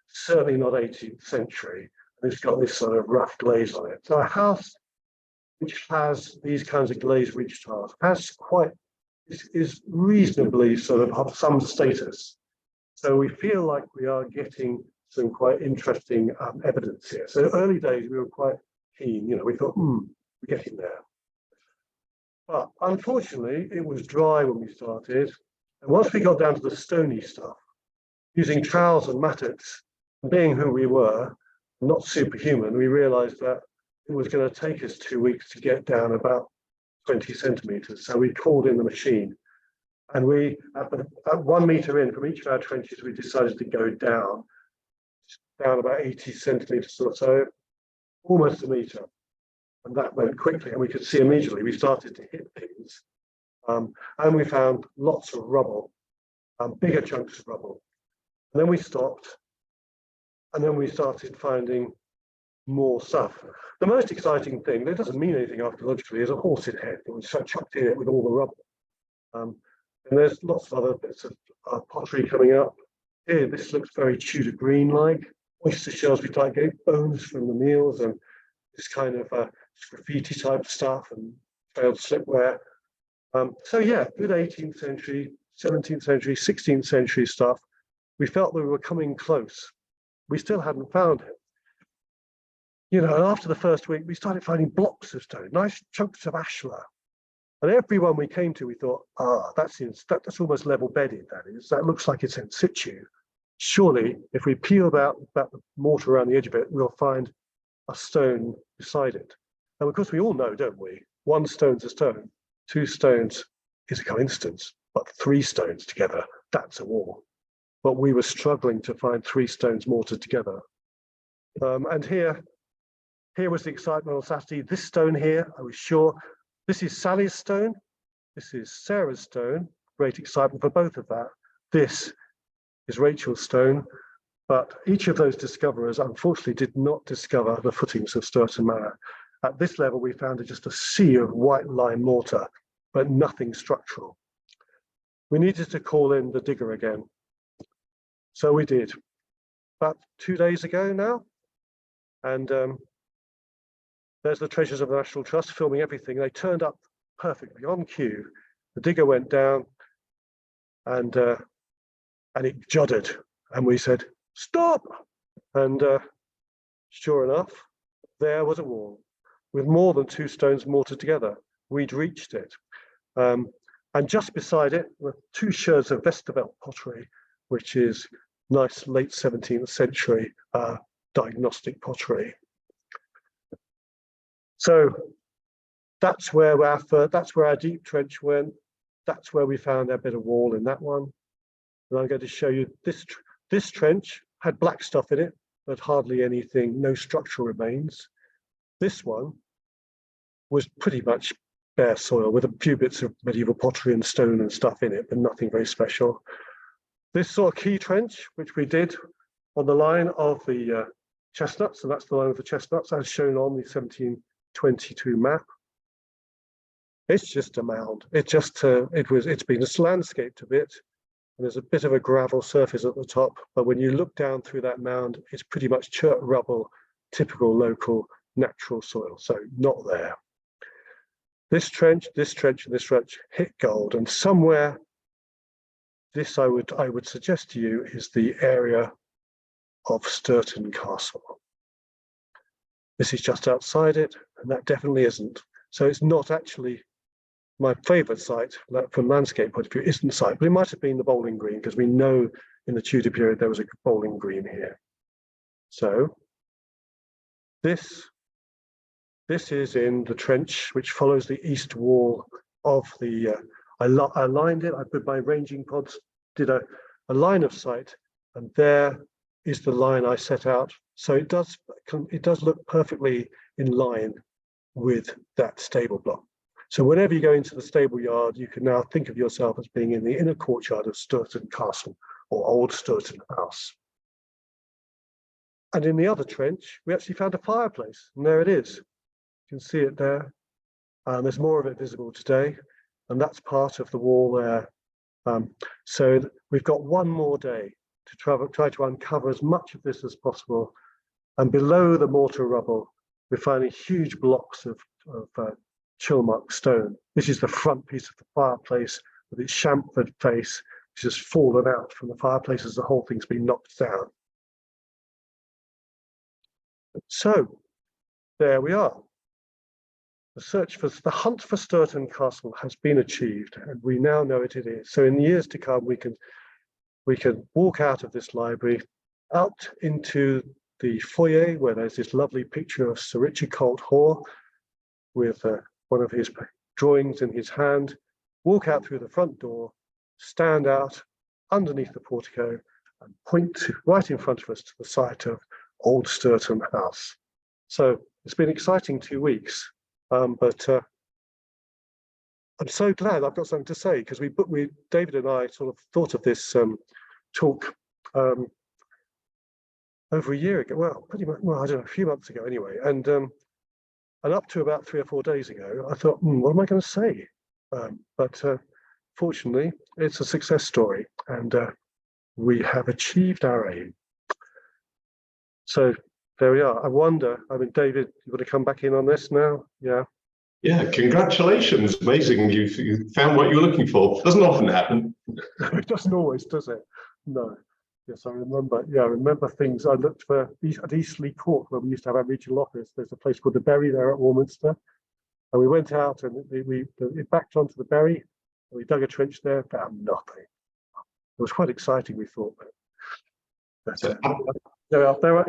certainly not 18th century. And it's got this sort of rough glaze on it. So a house which has these kinds of glazed ridge tiles is reasonably sort of some status. So we feel like we are getting some quite interesting evidence here. So early days, we were quite keen, we thought, we're getting there. But unfortunately, it was dry when we started. And once we got down to the stony stuff, using trowels and mattocks, being who we were, not superhuman, we realized that it was going to take us 2 weeks to get down about 20 centimeters. So we called in the machine. And we, at 1 meter in from each of our trenches, we decided to go down about 80 centimeters or so, almost a meter. And that went quickly, and we could see immediately we started to hit things. And we found lots of rubble, bigger chunks of rubble. And then we stopped, and then we started finding more stuff. The most exciting thing, that doesn't mean anything archaeologically, is a horse's head that was chucked in it with all the rubble. And there's lots of other bits of pottery coming up. Here, this looks very Tudor green-like. Oyster shells we like, bones from the meals, and this kind of graffiti type stuff and failed slipware. So yeah, good 18th century, 17th century, 16th century stuff. We felt that we were coming close. We still hadn't found it. And after the first week, we started finding blocks of stone, nice chunks of ashlar. And every one we came to, we thought, that's almost level bedded, that is. That looks like it's in situ. Surely, if we peel out the mortar around the edge of it, we'll find a stone beside it. And of course, we all know, don't we? 1 stone's a stone, 2 stones is a coincidence, but 3 stones together, that's a wall. But we were struggling to find 3 stones mortared together. And here was the excitement on Saturday. This stone here, I was sure, this is Sally's stone, this is Sarah's stone, great excitement for both of that. This is Rachel's stone, but each of those discoverers unfortunately did not discover the footings of Stourton Manor. At this level, we found just a sea of white lime mortar, but nothing structural. We needed to call in the digger again. So we did, about 2 days ago now. And there's the Treasures of the National Trust filming everything. They turned up perfectly on cue. The digger went down and it juddered. And we said, stop. And sure enough, there was a wall with more than 2 stones mortared together. We'd reached it. And just beside it were 2 sherds of Westervelt pottery, which is nice late 17th century diagnostic pottery. So that's where our deep trench went. That's where we found our bit of wall in that one. And I'm going to show you this trench had black stuff in it, but hardly anything, no structural remains. This one was pretty much bare soil with a few bits of medieval pottery and stone and stuff in it, but nothing very special. This sort of key trench, which we did on the line of the chestnuts, and that's the line of the chestnuts as shown on the 1722 map. It's just a mound. It's been landscaped a bit, and there's a bit of a gravel surface at the top. But when you look down through that mound, it's pretty much chert rubble, typical local natural soil. So not there. This trench, and this trench hit gold, and somewhere this I would suggest to you is the area of Stourton Castle. This is just outside it, and that definitely isn't. So it's not actually my favourite site from landscape point of view, isn't the site, but it might have been the bowling green, because we know in the Tudor period there was a bowling green here. So this is in the trench which follows the east wall of the, I lined it, I put my ranging pods, did a line of sight, and there is the line I set out. So it does look perfectly in line with that stable block. So whenever you go into the stable yard, you can now think of yourself as being in the inner courtyard of Stourton Castle or Old Stourton House. And in the other trench, we actually found a fireplace, and there it is. You can see it there. There's more of it visible today, and that's part of the wall there. So we've got one more day to try to uncover as much of this as possible. And below the mortar rubble, we're finding huge blocks of Chilmark stone. This is the front piece of the fireplace with its chamfered face, which has fallen out from the fireplace as the whole thing's been knocked down. So there we are. The hunt for Stourton Castle has been achieved, and we now know it is. So in the years to come, we can walk out of this library, out into the foyer where there's this lovely picture of Sir Richard Colt Hoare with one of his drawings in his hand, walk out through the front door, stand out underneath the portico and point right in front of us to the site of Old Stourton House. So it's been an exciting 2 weeks, but I'm so glad I've got something to say, because David and I sort of thought of this talk over a year ago. Well, pretty much. Well, I don't know, a few months ago anyway. And up to about 3 or 4 days ago, I thought, what am I going to say? But fortunately, it's a success story, and we have achieved our aim. So there we are. I wonder. I mean, David, you want to come back in on this now? Yeah. Yeah, congratulations. Amazing. You found what you were looking for. Doesn't often happen. It doesn't always, does it? No. Yes, I remember. Yeah, I remember things. I looked for at Eastleigh Court, where we used to have our regional office. There's a place called the Berry there at Warminster. And we went out and it backed onto the Berry. And we dug a trench there, found nothing. It was quite exciting, we thought. But it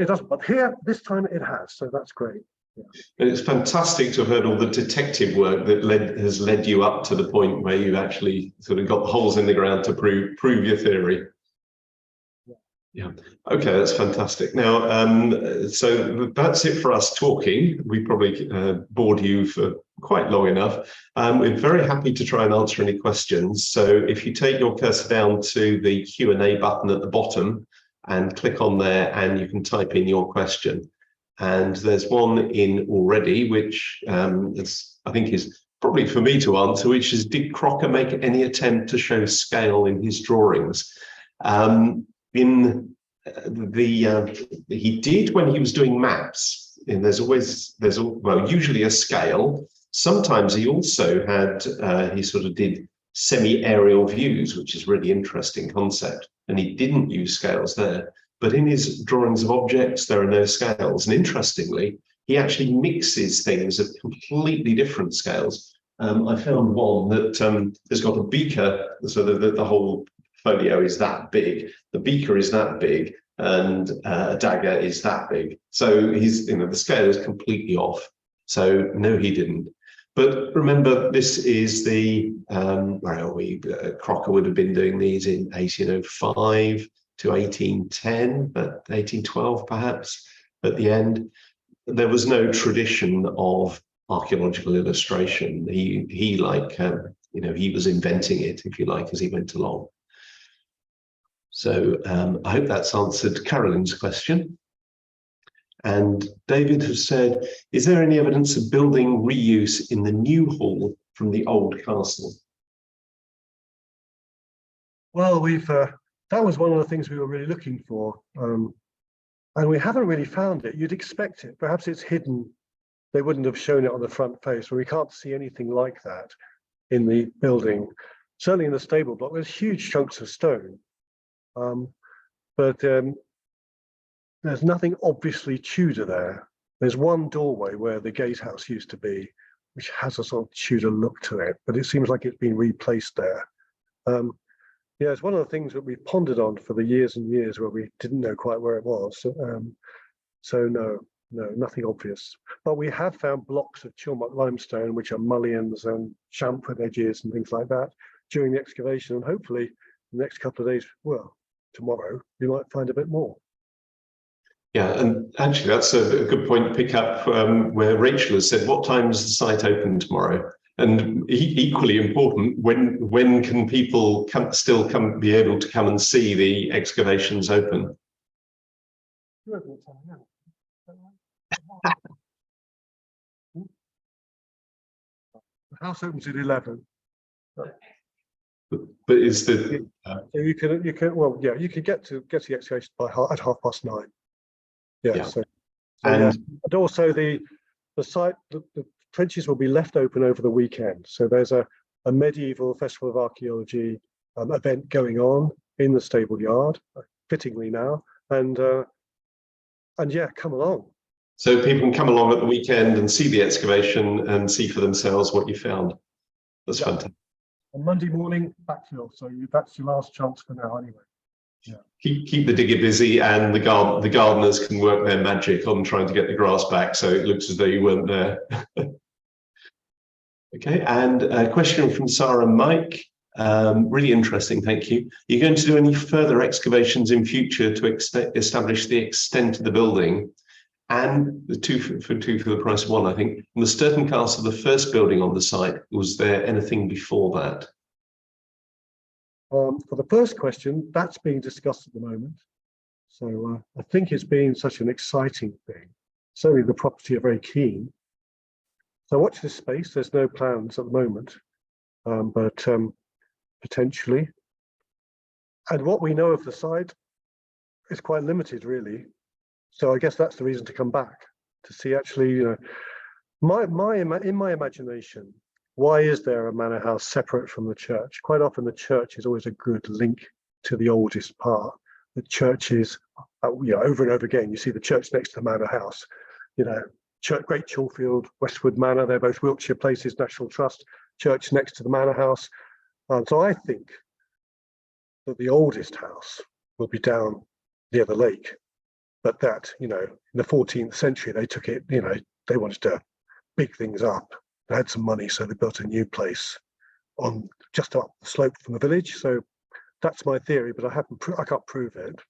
doesn't. But here, this time it has. So that's great. Yeah. And it's fantastic to have heard all the detective work that has led you up to the point where you actually sort of got the holes in the ground to prove your theory. Yeah. Okay, that's fantastic. Now, so that's it for us talking. We probably bored you for quite long enough. We're very happy to try and answer any questions. So if you take your cursor down to the Q&A button at the bottom and click on there, and you can type in your question. And there's one in already, which I think is probably for me to answer, which is, did Crocker make any attempt to show scale in his drawings? He did when he was doing maps, and there's usually a scale. Sometimes he also had he sort of did semi-aerial views, which is a really interesting concept, and he didn't use scales there. But in his drawings of objects, there are no scales. And interestingly, he actually mixes things at completely different scales. I found one that has got a beaker, so the whole folio is that big, the beaker is that big, and a dagger is that big. So the scale is completely off. So no, he didn't. But remember, this is Crocker would have been doing these in 1805 to 1810, but 1812 perhaps at the end. There was no tradition of archaeological illustration. He was inventing it, if you like, as he went along. So I hope that's answered Carolyn's question. And David has said, is there any evidence of building reuse in the new hall from the old castle? Well, that was one of the things we were really looking for. And we haven't really found it. You'd expect it. Perhaps it's hidden. They wouldn't have shown it on the front face, but we can't see anything like that in the building. Certainly in the stable block, there's huge chunks of stone. But there's nothing obviously Tudor there. There's one doorway where the gatehouse used to be, which has a sort of Tudor look to it, but it seems like it's been replaced there. Yeah, it's one of the things that we pondered on for the years and years where we didn't know quite where it was. So no, nothing obvious. But we have found blocks of Chilmark limestone, which are mullions and chamfered edges and things like that during the excavation. And hopefully the next couple of days, well, tomorrow, we might find a bit more. Yeah, and actually that's a good point to pick up where Rachel has said, what time does the site open tomorrow? And equally important, when can people be able to come and see the excavations open? You're open at 10 a.m. Is that right? The house opens at 11. But is the So you can well, yeah, you can get to the excavation by at 9:30. Yeah. Yeah. So and yeah, and also the site, the trenches will be left open over the weekend. So there's a medieval festival of archaeology event going on in the stable yard, fittingly now, and yeah, come along. so people can come along at the weekend and see the excavation and see for themselves what you found. That's fantastic. On Monday morning, backfill. So that's your last chance for now, anyway. Yeah. Keep the digger busy, and the gardeners can work their magic on trying to get the grass back, so it looks as though you weren't there. Okay, and a question from Sarah and Mike. Really interesting, thank you. You're going to do any further excavations in future to establish the extent of the building? And the two for the price of one, I think. In the Stourton Castle, the first building on the site, was there anything before that? For the first question, that's being discussed at the moment. So I think it's been such an exciting thing. Certainly the property are very keen. So watch this space. There's no plans at the moment, but potentially. And what we know of the site is quite limited, really. So I guess that's the reason to come back, to see actually, in my imagination, why is there a manor house separate from the church? Quite often the church is always a good link to the oldest part. The church is, over and over again, you see the church next to the manor house. Great Chalfield, Westwood Manor, they're both Wiltshire places, National Trust, church next to the manor house. So I think that the oldest house will be down near the lake. But that, in the 14th century, they took it, they wanted to big things up. They had some money, so they built a new place on just up the slope from the village. So that's my theory, but I can't prove it.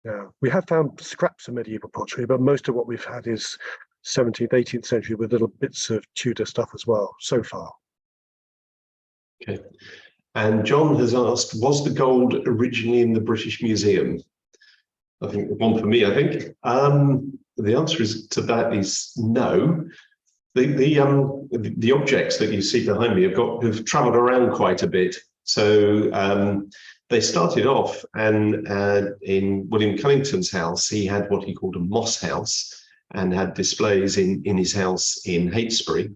Yeah, we have found scraps of medieval pottery, but most of what we've had is 17th, 18th century with little bits of Tudor stuff as well, so far. Okay. And John has asked, was the gold originally in the British Museum? I think one for me, I think. The answer to that is no. The objects that you see behind me have travelled around quite a bit. So they started off, and in William Cunnington's house, he had what he called a moss house, and had displays in his house in Heytesbury.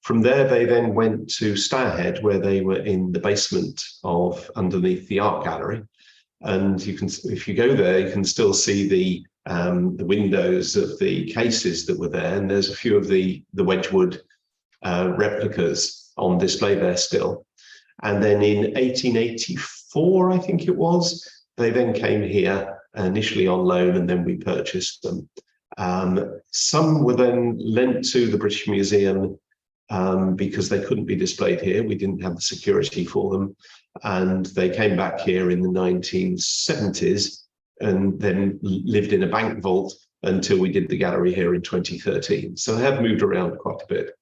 From there, they then went to Stourhead, where they were in the basement underneath the art gallery. And if you go there, you can still see the windows of the cases that were there, and there's a few of the Wedgwood replicas on display there still. And then in 1884, I think it was, they then came here initially on loan, and then we purchased them. Some were then lent to the British Museum because they couldn't be displayed here. We didn't have the security for them. And they came back here in the 1970s and then lived in a bank vault until we did the gallery here in 2013. So they have moved around quite a bit.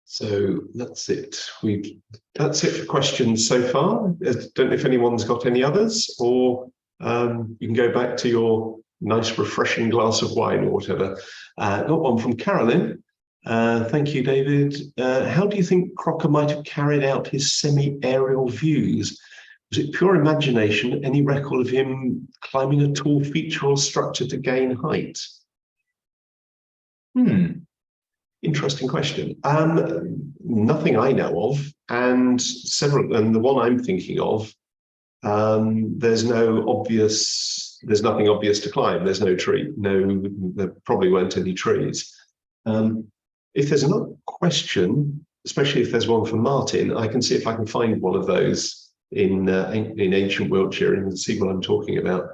So that's it. That's it for questions so far. I don't know if anyone's got any others, or you can go back to your nice refreshing glass of wine or whatever. Got one from Carolyn. Thank you, David. How do you think Crocker might have carried out his semi-aerial views? Was it pure imagination? Any record of him climbing a tall feature or structure to gain height? Interesting question. Nothing I know of, and the one I'm thinking of, there's nothing obvious to climb. There's no tree. There probably weren't any trees. If there's another question, especially if there's one for Martin, I can see if I can find one of those in Ancient Wiltshire and see what I'm talking about.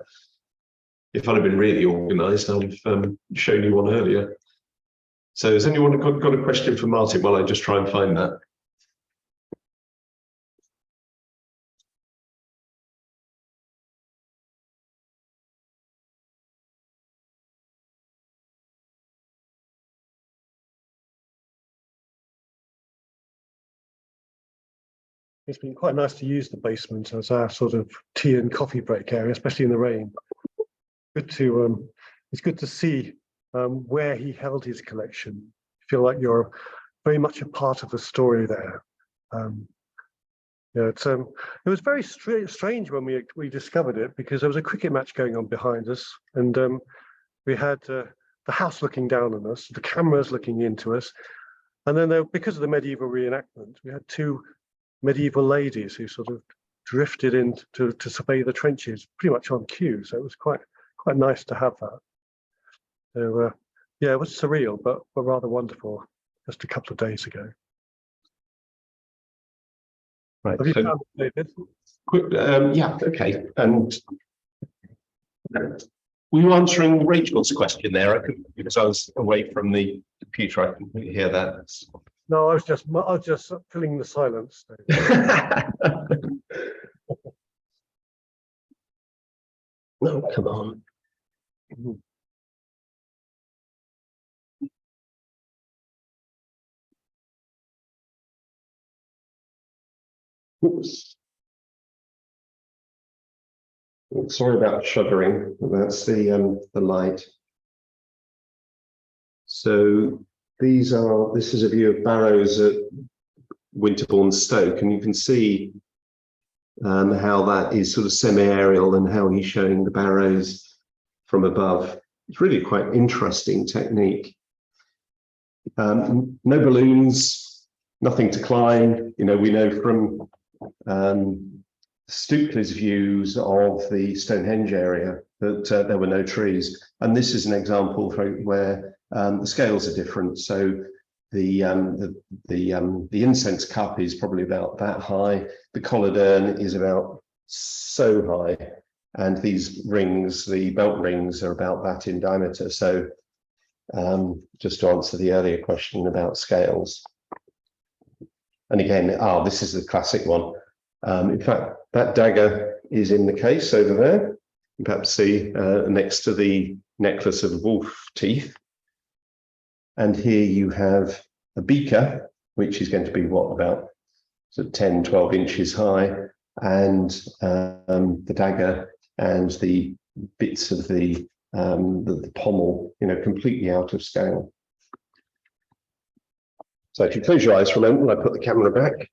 If I'd have been really organised, I'd have shown you one earlier. So has anyone got a question for Martin while I just try and find that? it's been quite nice to use the basement as our sort of tea and coffee break area, especially in the rain. It's good to see where he held his collection. I feel like you're very much a part of the story there. Yeah, it was very strange when we discovered it, because there was a cricket match going on behind us, and we had the house looking down on us, the cameras looking into us, and then because of the medieval reenactment, we had two medieval ladies who sort of drifted in to survey the trenches pretty much on cue. So it was quite nice to have that. So yeah, it was surreal, but rather wonderful just a couple of days ago. Right. Have you found it, David? Quick, yeah, okay. And were you answering Rachel's question there? I couldn't, because I was away from the computer. I couldn't hear that. No, I was just filling the silence. No, come on. Oops. Sorry about shuddering. That's the light. So this is a view of barrows at Winterbourne Stoke, and you can see how that is sort of semi-aerial and how he's showing the barrows from above. It's really quite interesting technique. No balloons, nothing to climb. You know, we know from Stukely's views of the Stonehenge area that there were no trees, and this is an example where the scales are different. So the incense cup is probably about that high. The collared urn is about so high, and these rings, the belt rings, are about that in diameter. So just to answer the earlier question about scales, and again, this is the classic one. In fact, that dagger is in the case over there. You perhaps see next to the necklace of wolf teeth. And here you have a beaker, which is going to be what, about sort of 10, 12 inches high, and the dagger and the bits of the pommel, you know, completely out of scale. So if you close your eyes for a moment, I put the camera back.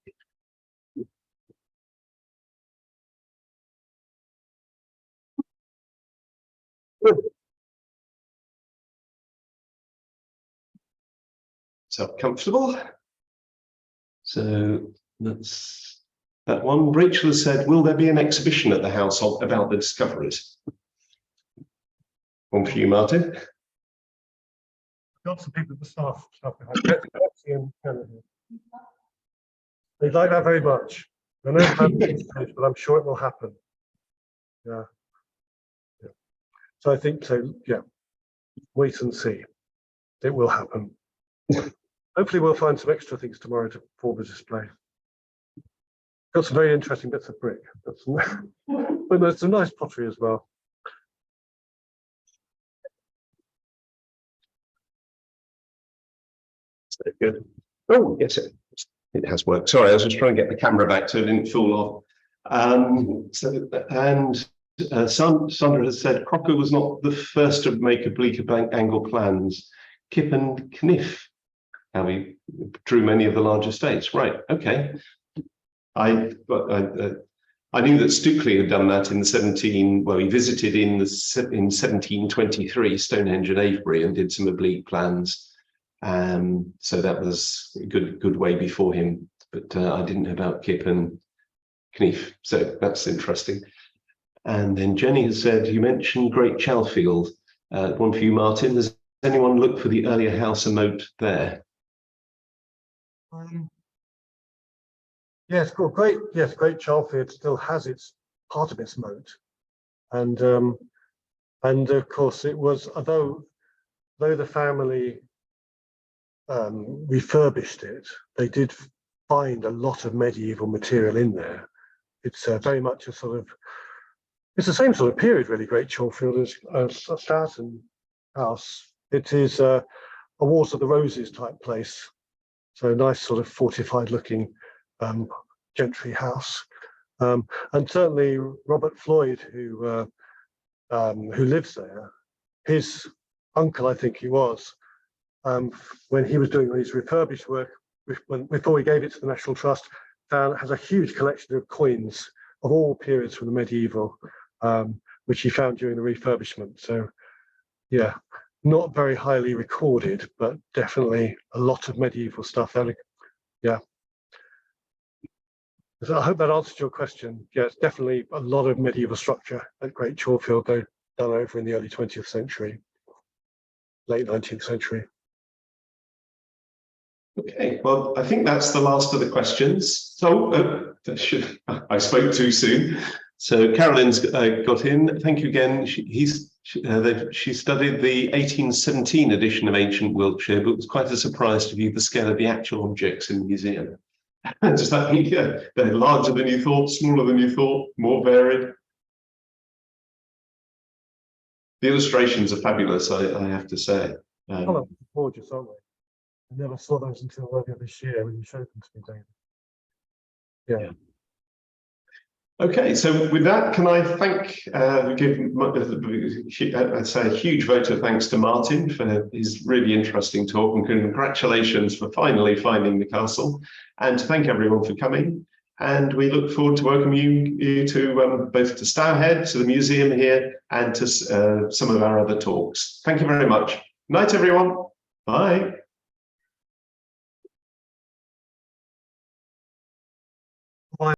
So comfortable. So that's that one. Rachel has said, will there be an exhibition at the house about the discoveries? One for you, Martin. Got some people at the staff they'd like that very much. I know but I'm sure it will happen. Yeah. So I think so. Yeah. Wait and see. It will happen. Hopefully we'll find some extra things tomorrow for the display. Got some very interesting bits of brick. But there's some nice pottery as well. So good. Oh, yes, it has worked. Sorry, I was just trying to get the camera back so it didn't fall off. Sandra has said Crocker was not the first to make oblique angle plans. Kip and Kniff, how he drew many of the large estates. Right, okay. I knew that Stukely had done that in the he visited in 1723 Stonehenge and Avebury and did some oblique plans. So that was a good way before him, but I didn't know about Kip and Kniff, so that's interesting. And then Jenny has said, you mentioned Great Chalfield. One for you, Martin. Does anyone look for the earlier house and moat there? Yes, Great Chalfield still has its part of its moat, and of course it was, though the family refurbished it, they did find a lot of medieval material in there. It's very much a sort of, it's the same sort of period really, Great Chalfield, as Stourton House. It is a Wars of the Roses type place, so a nice sort of fortified looking gentry house. And certainly Robert Floyd, who lives there, his uncle, I think he was, when he was doing his refurbished work, before he gave it to the National Trust, has a huge collection of coins of all periods from the medieval, which he found during the refurbishment. So, yeah, not very highly recorded, but definitely a lot of medieval stuff. Yeah. So I hope that answered your question. Yeah, it's definitely a lot of medieval structure at Great Chalfield done over in the early 20th century, late 19th century. Okay, well, I think that's the last of the questions. So I spoke too soon. So Carolyn's got in. Thank you again. She studied the 1817 edition of Ancient Wiltshire, but it was quite a surprise to view the scale of the actual objects in the museum. Does that mean they're larger than you thought, smaller than you thought, more varied? The illustrations are fabulous, I have to say. Oh, gorgeous, aren't they? I never saw those until earlier this year when you showed them to me, David. Yeah. Okay, so with that, can I I'd say a huge vote of thanks to Martin for his really interesting talk, and congratulations for finally finding the castle, and to thank everyone for coming. And we look forward to welcoming you to both to Stourhead, to the museum here, and to some of our other talks. Thank you very much. Night, everyone. Bye.